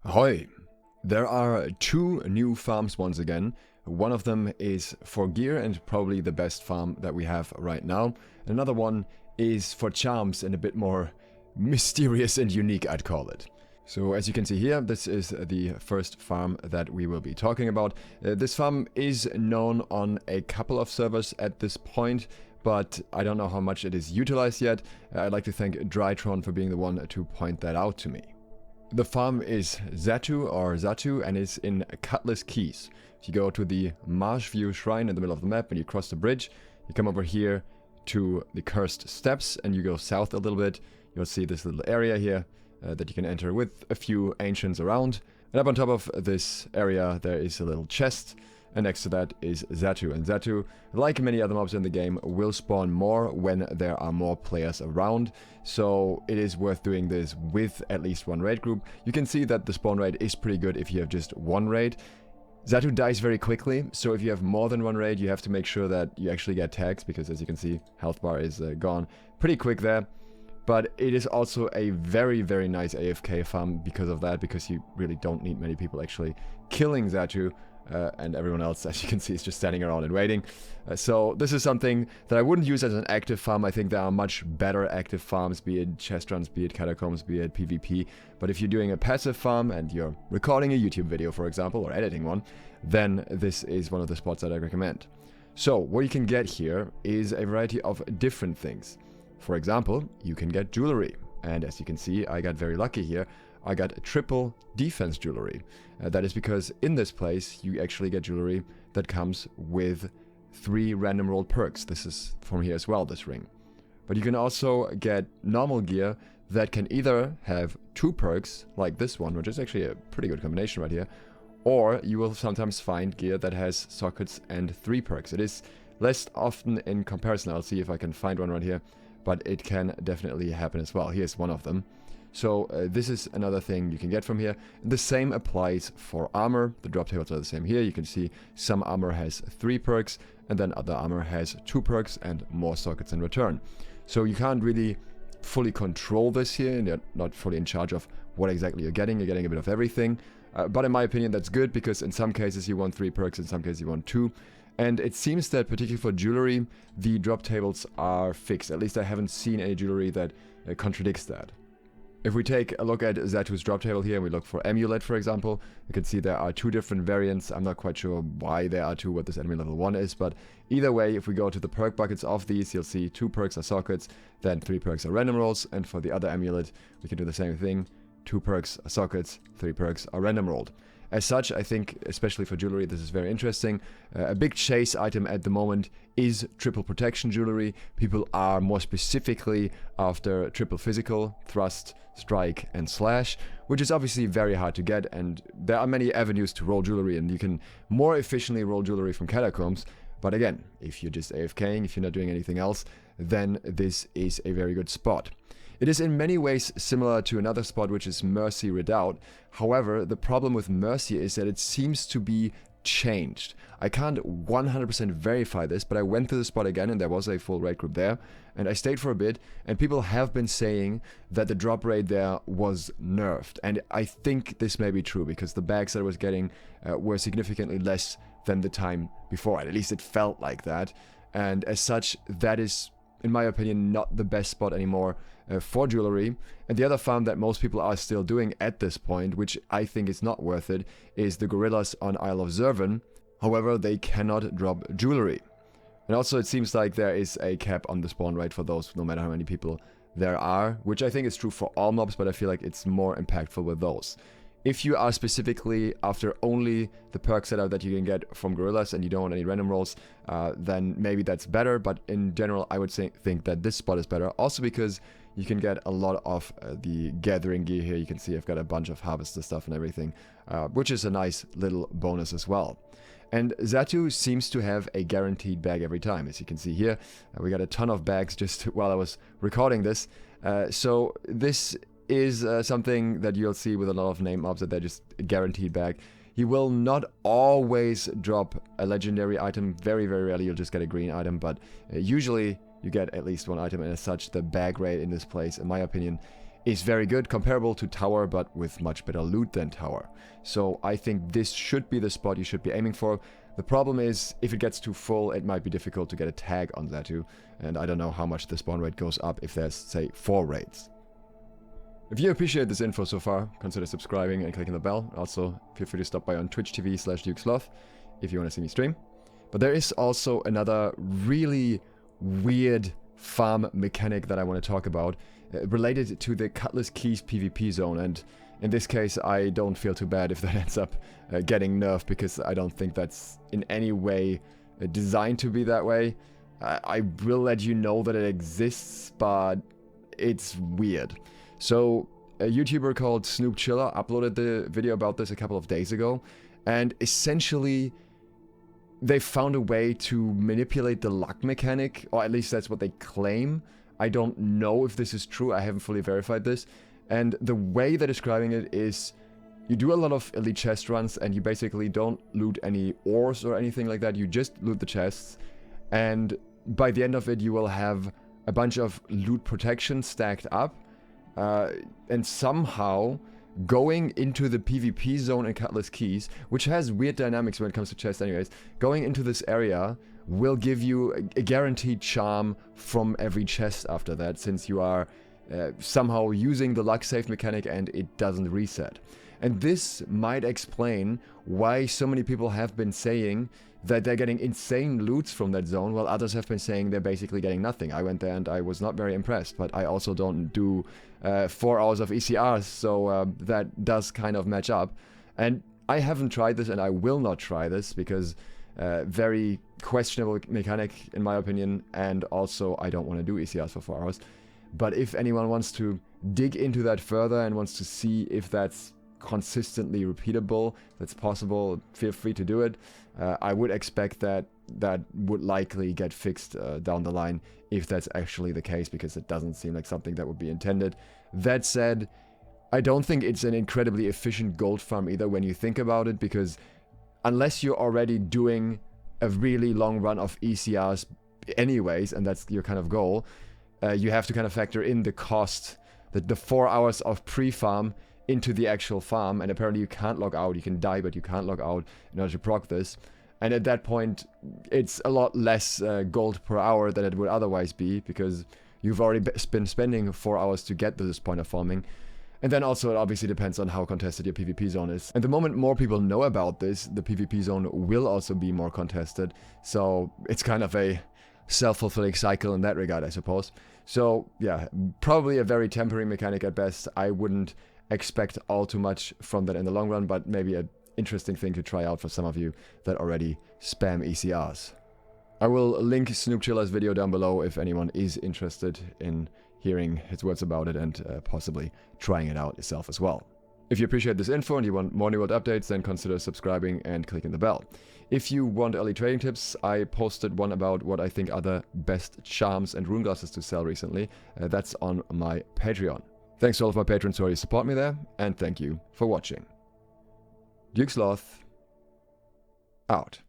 Ahoy! There are two new farms once again. One of them is for gear and probably the best farm that we have right now. Another one is for charms and a bit more mysterious and unique, I'd call it. So as you can see here, this is the first farm that we will be talking about. This farm is known on a couple of servers at this point, but I don't know how much it is utilized yet. I'd like to thank Drytron for being the one to point that out to me. The farm is Zattu and is in Cutlass Keys. If you go to the Marsh View Shrine in the middle of the map and you cross the bridge, you come over here to the Cursed Steps and you go south a little bit. You'll see this little area here that you can enter with a few ancients around. And up on top of this area there is a little chest, and next to that is Zattu. And Zattu, like many other mobs in the game, will spawn more when there are more players around. So it is worth doing this with at least one raid group. You can see that the spawn rate is pretty good if you have just one raid. Zattu dies very quickly, so if you have more than one raid, you have to make sure that you actually get tags, because as you can see, health bar is gone pretty quick there. But it is also a very, very nice AFK farm because of that, because you really don't need many people actually killing Zattu. And everyone else, as you can see, is just standing around and waiting. So this is something that I wouldn't use as an active farm. I think there are much better active farms, be it chest runs, be it catacombs, be it PvP. But if you're doing a passive farm and you're recording a YouTube video, for example, or editing one, then this is one of the spots that I recommend. So what you can get here is a variety of different things. For example, you can get jewelry. And as you can see, I got very lucky here. I got a triple defense jewelry. That is because in this place you actually get jewelry that comes with 3 random rolled perks. This is from here as well, this ring. But you can also get normal gear that can either have 2 perks, like this one, which is actually a pretty good combination right here, or you will sometimes find gear that has sockets and 3 perks. It is less often in comparison. I'll see if I can find one right here, but it can definitely happen as well. Here's one of them. So this is another thing you can get from here. The same applies for armor. The drop tables are the same here. You can see some armor has 3 perks, and then other armor has 2 perks and more sockets in return. So you can't really fully control this here, and you're not fully in charge of what exactly you're getting. You're getting a bit of everything. But in my opinion, that's good, because in some cases you want 3 perks, in some cases you want 2. And it seems that particularly for jewelry, the drop tables are fixed. At least I haven't seen any jewelry that contradicts that. If we take a look at Zattu's drop table here and we look for Amulet, for example, you can see there are 2 different variants. I'm not quite sure why there are 2, what this enemy level 1 is, but either way, if we go to the perk buckets of these, you'll see 2 perks are sockets, then 3 perks are random rolls, and for the other amulet, we can do the same thing. 2 perks are sockets, 3 perks are random rolled. As such, I think, especially for jewelry, this is very interesting. A big chase item at the moment is triple protection jewelry. People are more specifically after triple physical, thrust, strike, and slash, which is obviously very hard to get, and there are many avenues to roll jewelry, and you can more efficiently roll jewelry from catacombs. But again, if you're just AFKing, if you're not doing anything else, then this is a very good spot. It is in many ways similar to another spot, which is Mercy Redoubt. However, the problem with Mercy is that it seems to be changed. I can't 100% verify this, but I went to the spot again and there was a full raid group there, and I stayed for a bit, and people have been saying that the drop rate there was nerfed. And I think this may be true, because the bags that I was getting were significantly less than the time before. At least it felt like that. And as such, that is, in my opinion, not the best spot anymore for jewelry. And the other farm that most people are still doing at this point, which I think is not worth it, is the gorillas on Isle of Zervan. However, they cannot drop jewelry. And also it seems like there is a cap on the spawn rate for those, no matter how many people there are, which I think is true for all mobs, but I feel like it's more impactful with those. If you are specifically after only the perk setup that you can get from gorillas and you don't want any random rolls, then maybe that's better. But in general, I would think that this spot is better. Also because you can get a lot of the gathering gear here. You can see I've got a bunch of harvester stuff and everything, which is a nice little bonus as well. And Zattu seems to have a guaranteed bag every time. As you can see here, we got a ton of bags just while I was recording this. So this is something that you'll see with a lot of name mobs, that they're just a guaranteed bag. He will not always drop a legendary item. Very, very rarely you'll just get a green item, but usually you get at least one item, and as such, the bag rate in this place, in my opinion, is very good, comparable to Tower, but with much better loot than Tower. So I think this should be the spot you should be aiming for. The problem is, if it gets too full, it might be difficult to get a tag on Zattu, and I don't know how much the spawn rate goes up if there's, say, 4 raids. If you appreciate this info so far, consider subscribing and clicking the bell. Also, feel free to stop by on twitch.tv/SLOTH if you want to see me stream. But there is also another really weird farm mechanic that I want to talk about, related to the Cutlass Keys PvP zone, and in this case I don't feel too bad if that ends up getting nerfed, because I don't think that's in any way designed to be that way. I will let you know that it exists, but it's weird. So a YouTuber called Snoop Chiller uploaded the video about this a couple of days ago, and essentially they found a way to manipulate the luck mechanic, or at least that's what they claim. I don't know if this is true, I haven't fully verified this. And the way they're describing it is, you do a lot of elite chest runs and you basically don't loot any ores or anything like that, you just loot the chests. And by the end of it you will have a bunch of loot protection stacked up. And somehow going into the PvP zone in Cutlass Keys, which has weird dynamics when it comes to chests anyways, going into this area will give you a guaranteed charm from every chest after that, since you are somehow using the luck save mechanic and it doesn't reset. And this might explain why so many people have been saying that they're getting insane loots from that zone, while others have been saying they're basically getting nothing. I went there and I was not very impressed, but I also don't do 4 hours of ECRs, so that does kind of match up. And I haven't tried this and I will not try this, because very questionable mechanic in my opinion, and also I don't want to do ECRs for 4 hours. But if anyone wants to dig into that further and wants to see if that's consistently repeatable, that's possible, feel free to do it. I would expect that that would likely get fixed down the line if that's actually the case, because it doesn't seem like something that would be intended. That said, I don't think it's an incredibly efficient gold farm either when you think about it, because unless you're already doing a really long run of ECRs anyways, and that's your kind of goal, you have to kind of factor in the cost, the 4 hours of pre-farm into the actual farm, and apparently you can't log out. You can die, but you can't log out in order to proc this. And at that point, it's a lot less gold per hour than it would otherwise be, because you've already been spending 4 hours to get to this point of farming. And then also, it obviously depends on how contested your PvP zone is. And the moment more people know about this, the PvP zone will also be more contested. So it's kind of a self-fulfilling cycle in that regard, I suppose. So yeah, probably a very temporary mechanic at best. I wouldn't expect all too much from that in the long run, but maybe an interesting thing to try out for some of you that already spam ECRs. I will link Snoop Chiller's video down below if anyone is interested in hearing his words about it and possibly trying it out yourself as well. If you appreciate this info and you want more New World updates, then consider subscribing and clicking the bell. If you want early trading tips, I posted one about what I think are the best charms and rune glasses to sell recently. That's on my Patreon. Thanks to all of my patrons who already support me there, and thank you for watching. SLOTH, out.